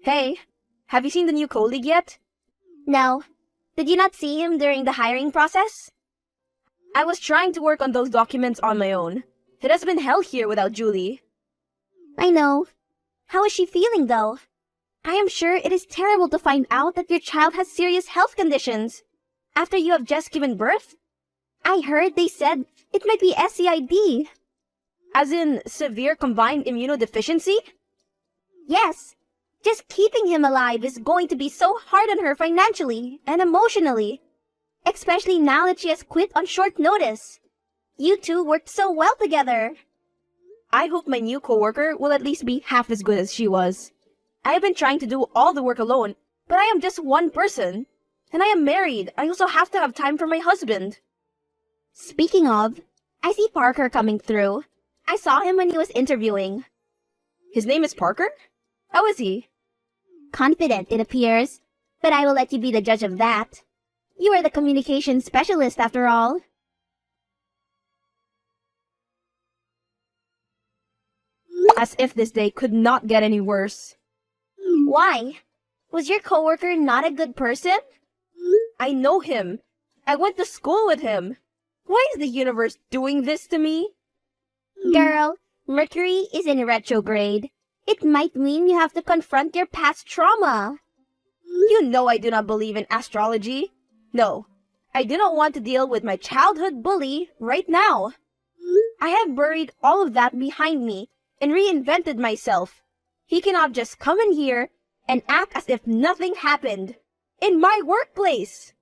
Hey, have you seen the new colleague yet? No. Did you not see him during the hiring process? I was trying to work on those documents on my own. It has been hell here without Julie. I know. How is she feeling though? I am sure it is terrible to find out that your child has serious health conditions after you have just given birth. I heard they said it might be SCID. As in, severe combined immunodeficiency? Yes. Just keeping him alive is going to be so hard on her financially and emotionally. Especially now that she has quit on short notice. You two worked so well together. I hope my new coworker will at least be half as good as she was. I have been trying to do all the work alone, but I am just one person. And I am married. I also have to have time for my husband. Speaking of, I see Parker coming through. I saw him when he was interviewing. His name is Parker? How is he? Confident, it appears. But I will let you be the judge of that. You are the communication specialist after all. As if this day could not get any worse. Why? Was your coworker not a good person? I know him. I went to school with him. Why is the universe doing this to me? Girl, Mercury is in retrograde. It might mean you have to confront your past trauma. You know I do not believe in astrology. No, I do not want to deal with my childhood bully right now. I have buried all of that behind me and reinvented myself. He cannot just come in here and act as if nothing happened. In my workplace.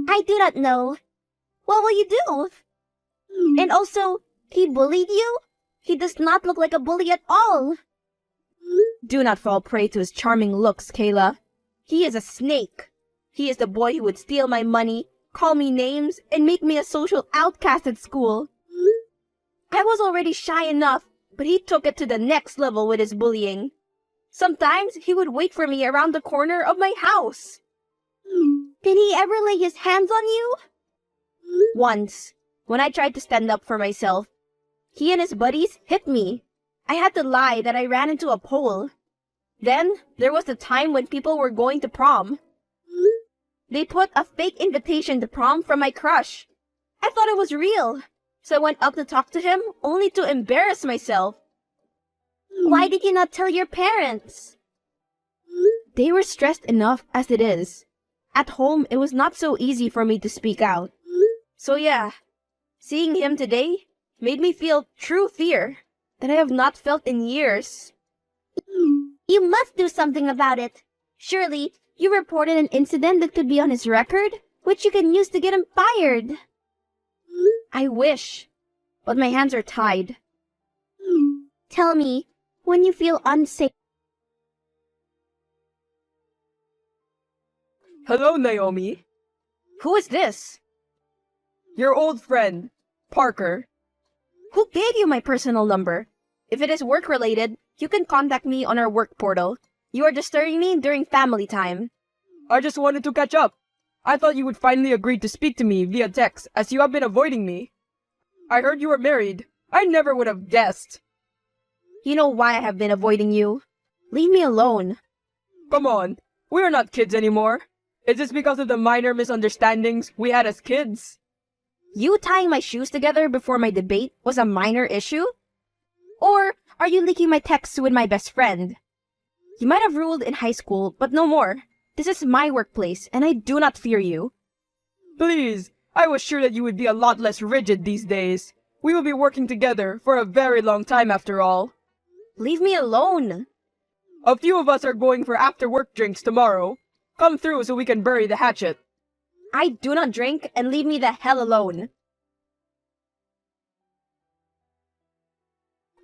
I do not know. What will you do? And also, he bullied you? He does not look like a bully at all. Do not fall prey to his charming looks, Kayla. He is a snake. He is the boy who would steal my money, call me names, and make me a social outcast at school. I was already shy enough, but he took it to the next level with his bullying. Sometimes he would wait for me around the corner of my house. Did he ever lay his hands on you? Once, when I tried to stand up for myself, he and his buddies hit me. I had to lie that I ran into a pole. Then, there was the time when people were going to prom. They put a fake invitation to prom from my crush. I thought it was real, so I went up to talk to him only to embarrass myself. Why did you not tell your parents? They were stressed enough as it is. At home, it was not so easy for me to speak out. So yeah, seeing him today made me feel true fear that I have not felt in years. You must do something about it. Surely, you reported an incident that could be on his record, which you can use to get him fired. I wish, but my hands are tied. Tell me, when you feel unsafe. Hello, Naomi. Who is this? Your old friend, Parker. Who gave you my personal number? If it is work-related, you can contact me on our work portal. You are disturbing me during family time. I just wanted to catch up. I thought you would finally agree to speak to me via text, as you have been avoiding me. I heard you were married. I never would have guessed. You know why I have been avoiding you. Leave me alone. Come on, we are not kids anymore. Is this because of the minor misunderstandings we had as kids? You tying my shoes together before my debate was a minor issue? Or are you leaking my texts with my best friend? You might have ruled in high school, but no more. This is my workplace, and I do not fear you. Please, I was sure that you would be a lot less rigid these days. We will be working together for a very long time after all. Leave me alone. A few of us are going for after-work drinks tomorrow. Come through so we can bury the hatchet. I do not drink, and leave me the hell alone.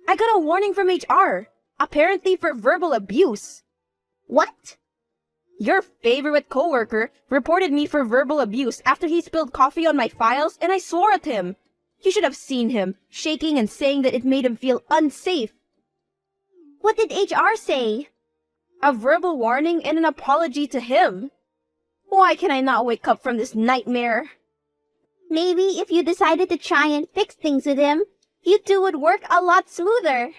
I got a warning from HR, apparently for verbal abuse. What? Your favorite coworker reported me for verbal abuse after he spilled coffee on my files and I swore at him. You should have seen him, shaking and saying that it made him feel unsafe. What did HR say? A verbal warning and an apology to him. Why can I not wake up from this nightmare? Maybe if you decided to try and fix things with him, you two would work a lot smoother.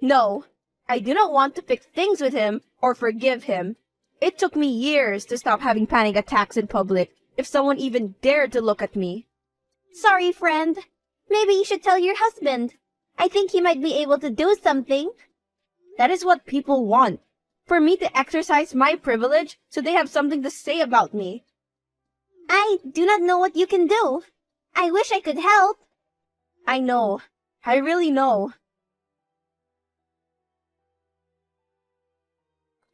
No, I do not want to fix things with him or forgive him. It took me years to stop having panic attacks in public if someone even dared to look at me. Sorry, friend. Maybe you should tell your husband. I think he might be able to do something. That is what people want. For me to exercise my privilege so they have something to say about me. I do not know what you can do. I wish I could help. I know. I really know.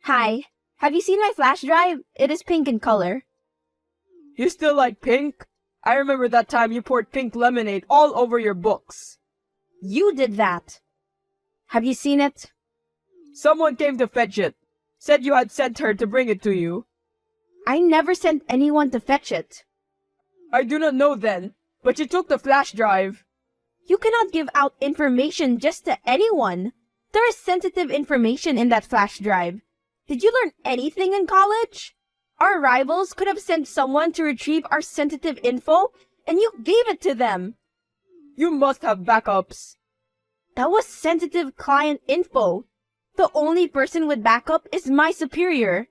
Hi. Have you seen my flash drive? It is pink in color. You still like pink? I remember that time you poured pink lemonade all over your books. You did that. Have you seen it? Someone came to fetch it. Said you had sent her to bring it to you. I never sent anyone to fetch it. I do not know then, but you took the flash drive. You cannot give out information just to anyone. There is sensitive information in that flash drive. Did you learn anything in college? Our rivals could have sent someone to retrieve our sensitive info, and you gave it to them. You must have backups. That was sensitive client info. The only person with backup is my superior.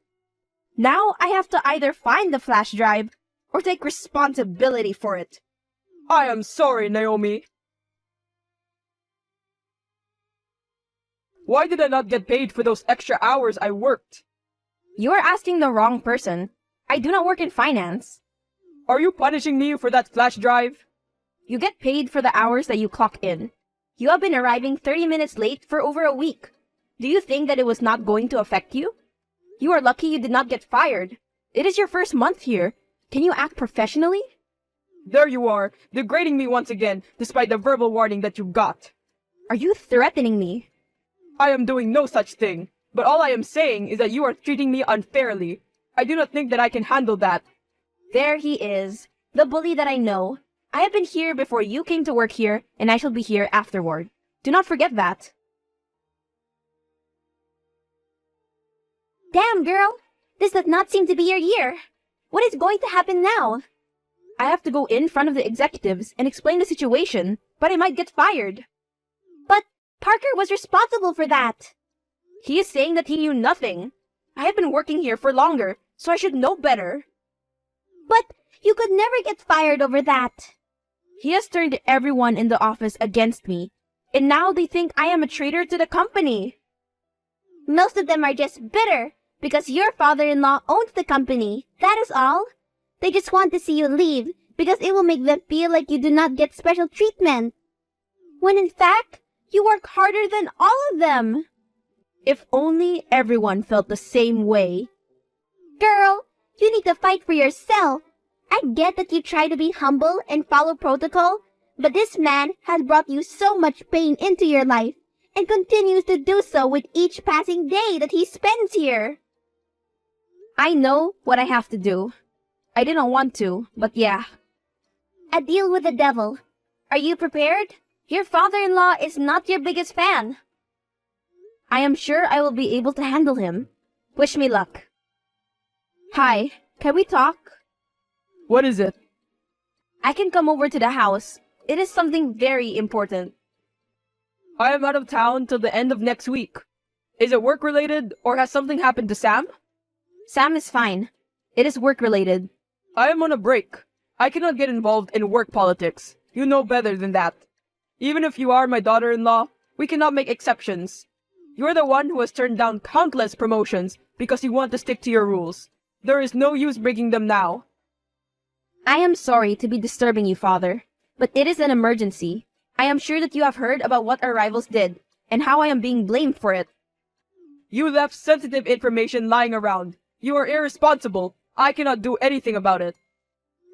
Now I have to either find the flash drive or take responsibility for it. I am sorry, Naomi. Why did I not get paid for those extra hours I worked? You are asking the wrong person. I do not work in finance. Are you punishing me for that flash drive? You get paid for the hours that you clock in. You have been arriving 30 minutes late for over a week. Do you think that it was not going to affect you? You are lucky you did not get fired. It is your first month here. Can you act professionally? There you are, degrading me once again, despite the verbal warning that you got. Are you threatening me? I am doing no such thing, but all I am saying is that you are treating me unfairly. I do not think that I can handle that. There he is, the bully that I know. I have been here before you came to work here, and I shall be here afterward. Do not forget that. Damn, girl. This does not seem to be your year. What is going to happen now? I have to go in front of the executives and explain the situation, but I might get fired. But Parker was responsible for that. He is saying that he knew nothing. I have been working here for longer, so I should know better. But you could never get fired over that. He has turned everyone in the office against me, and now they think I am a traitor to the company. Most of them are just bitter because your father-in-law owns the company. That is all. They just want to see you leave because it will make them feel like you do not get special treatment. When in fact, you work harder than all of them. If only everyone felt the same way. Girl, you need to fight for yourself. I get that you try to be humble and follow protocol, but this man has brought you so much pain into your life and continues to do so with each passing day that he spends here. I know what I have to do. I didn't want to, but yeah. A deal with the devil. Are you prepared? Your father-in-law is not your biggest fan. I am sure I will be able to handle him. Wish me luck. Hi, can we talk? What is it? I can come over to the house. It is something very important. I am out of town till the end of next week. Is it work-related, or has something happened to Sam? Sam is fine. It is work-related. I am on a break. I cannot get involved in work politics. You know better than that. Even if you are my daughter-in-law, we cannot make exceptions. You are the one who has turned down countless promotions because you want to stick to your rules. There is no use breaking them now. I am sorry to be disturbing you, father, but it is an emergency. I am sure that you have heard about what our rivals did, and how I am being blamed for it. You left sensitive information lying around. You are irresponsible. I cannot do anything about it.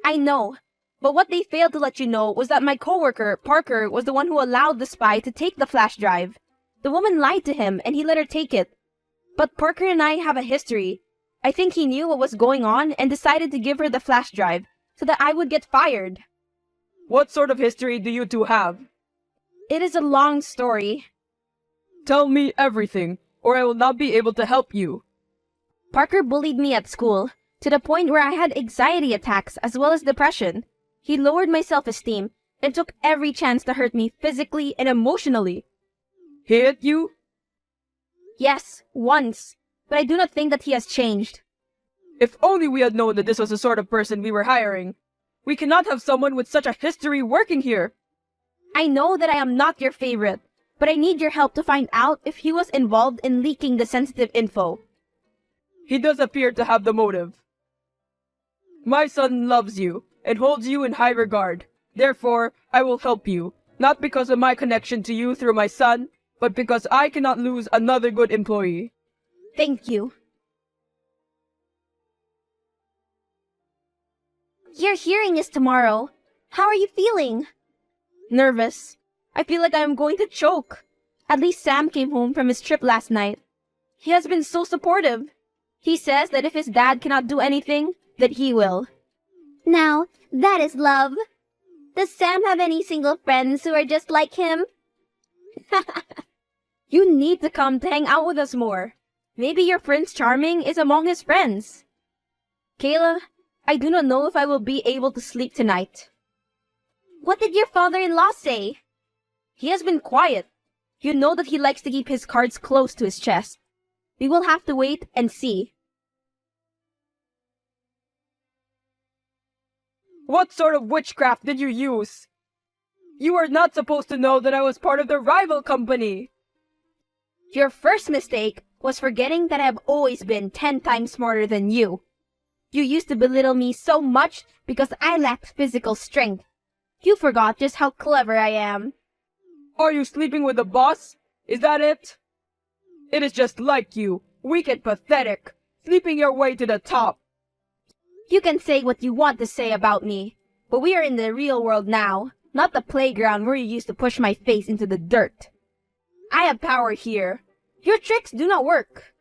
I know, but what they failed to let you know was that my coworker, Parker, was the one who allowed the spy to take the flash drive. The woman lied to him, and he let her take it. But Parker and I have a history. I think he knew what was going on and decided to give her the flash drive, so that I would get fired. What sort of history do you two have? It is a long story. Tell me everything, or I will not be able to help you. Parker bullied me at school, to the point where I had anxiety attacks as well as depression. He lowered my self-esteem and took every chance to hurt me physically and emotionally. He hit you? Yes, once. But I do not think that he has changed. If only we had known that this was the sort of person we were hiring. We cannot have someone with such a history working here. I know that I am not your favorite, but I need your help to find out if he was involved in leaking the sensitive info. He does appear to have the motive. My son loves you and holds you in high regard. Therefore, I will help you, not because of my connection to you through my son, but because I cannot lose another good employee. Thank you. Your hearing is tomorrow. How are you feeling? Nervous. I feel like I am going to choke. At least Sam came home from his trip last night. He has been so supportive. He says that if his dad cannot do anything, that he will. Now, that is love. Does Sam have any single friends who are just like him? You need to come to hang out with us more. Maybe your Prince Charming is among his friends. Kayla, I do not know if I will be able to sleep tonight. What did your father-in-law say? He has been quiet. You know that he likes to keep his cards close to his chest. We will have to wait and see. What sort of witchcraft did you use? You are not supposed to know that I was part of the rival company. Your first mistake was forgetting that I have always been 10 times smarter than you. You used to belittle me so much because I lacked physical strength. You forgot just how clever I am. Are you sleeping with the boss? Is that it? It is just like you, weak and pathetic, sleeping your way to the top. You can say what you want to say about me, but we are in the real world now, not the playground where you used to push my face into the dirt. I have power here. Your tricks do not work.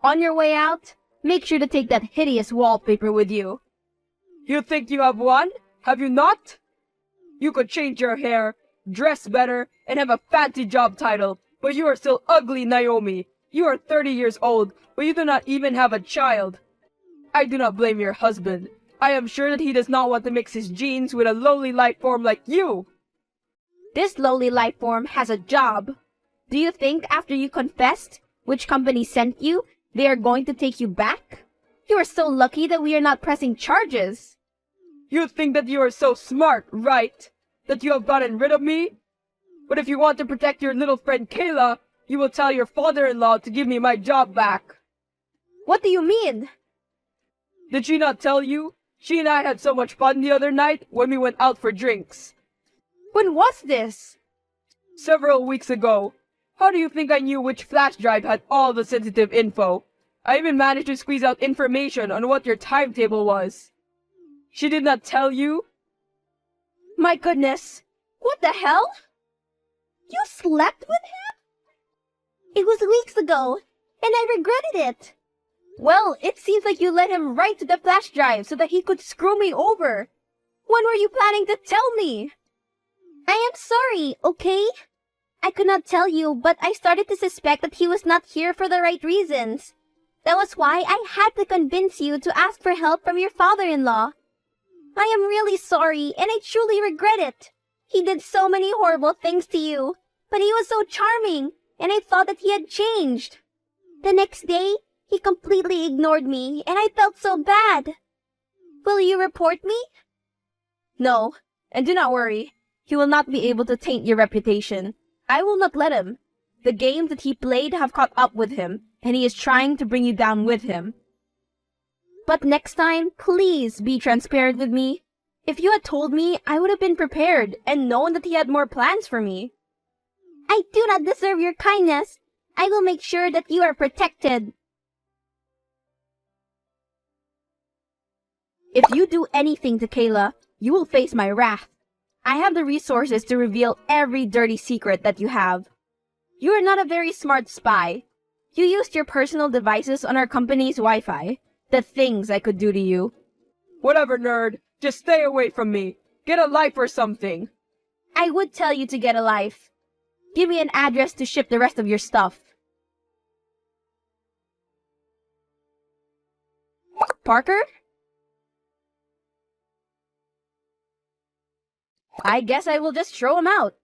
On your way out, make sure to take that hideous wallpaper with you. You think you have won? Have you not? You could change your hair, dress better, and have a fancy job title, but you are still ugly, Naomi. You are 30 years old, but you do not even have a child. I do not blame your husband. I am sure that he does not want to mix his genes with a lowly life form like you. This lowly life form has a job. Do you think after you confessed which company sent you, they are going to take you back? You are so lucky that we are not pressing charges. You think that you are so smart, right? That you have gotten rid of me? But if you want to protect your little friend Kayla, you will tell your father-in-law to give me my job back. What do you mean? Did she not tell you? She and I had so much fun the other night when we went out for drinks. When was this? Several weeks ago. How do you think I knew which flash drive had all the sensitive info? I even managed to squeeze out information on what your timetable was. She did not tell you? My goodness. What the hell? You slept with him? It was weeks ago, and I regretted it. Well, it seems like you led him right to the flash drive so that he could screw me over. When were you planning to tell me? I am sorry, okay? I could not tell you, but I started to suspect that he was not here for the right reasons. That was why I had to convince you to ask for help from your father-in-law. I am really sorry, and I truly regret it. He did so many horrible things to you, but he was so charming, and I thought that he had changed. The next day, he completely ignored me, and I felt so bad. Will you report me? No, and do not worry. He will not be able to taint your reputation. I will not let him. The games that he played have caught up with him, and he is trying to bring you down with him. But next time, please be transparent with me. If you had told me, I would have been prepared and known that he had more plans for me. I do not deserve your kindness. I will make sure that you are protected. If you do anything to Kayla, you will face my wrath. I have the resources to reveal every dirty secret that you have. You are not a very smart spy. You used your personal devices on our company's Wi-Fi. The things I could do to you. Whatever, nerd. Just stay away from me. Get a life or something. I would tell you to get a life. Give me an address to ship the rest of your stuff. Parker? I guess I will just throw him out.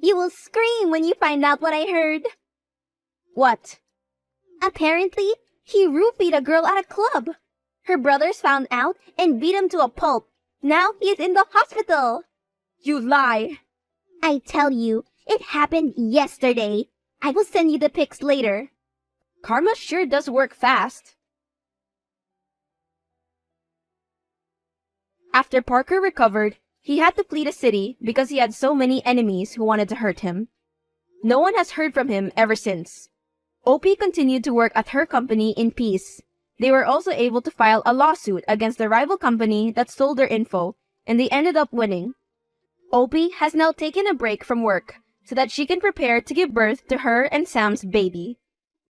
You will scream when you find out what I heard. What? Apparently, he roofied a girl at a club. Her brothers found out and beat him to a pulp. Now he is in the hospital. You lie. I tell you, it happened yesterday. I will send you the pics later. Karma sure does work fast. After Parker recovered, he had to flee the city because he had so many enemies who wanted to hurt him. No one has heard from him ever since. Opie continued to work at her company in peace. They were also able to file a lawsuit against the rival company that stole their info, and they ended up winning. Opie has now taken a break from work so that she can prepare to give birth to her and Sam's baby.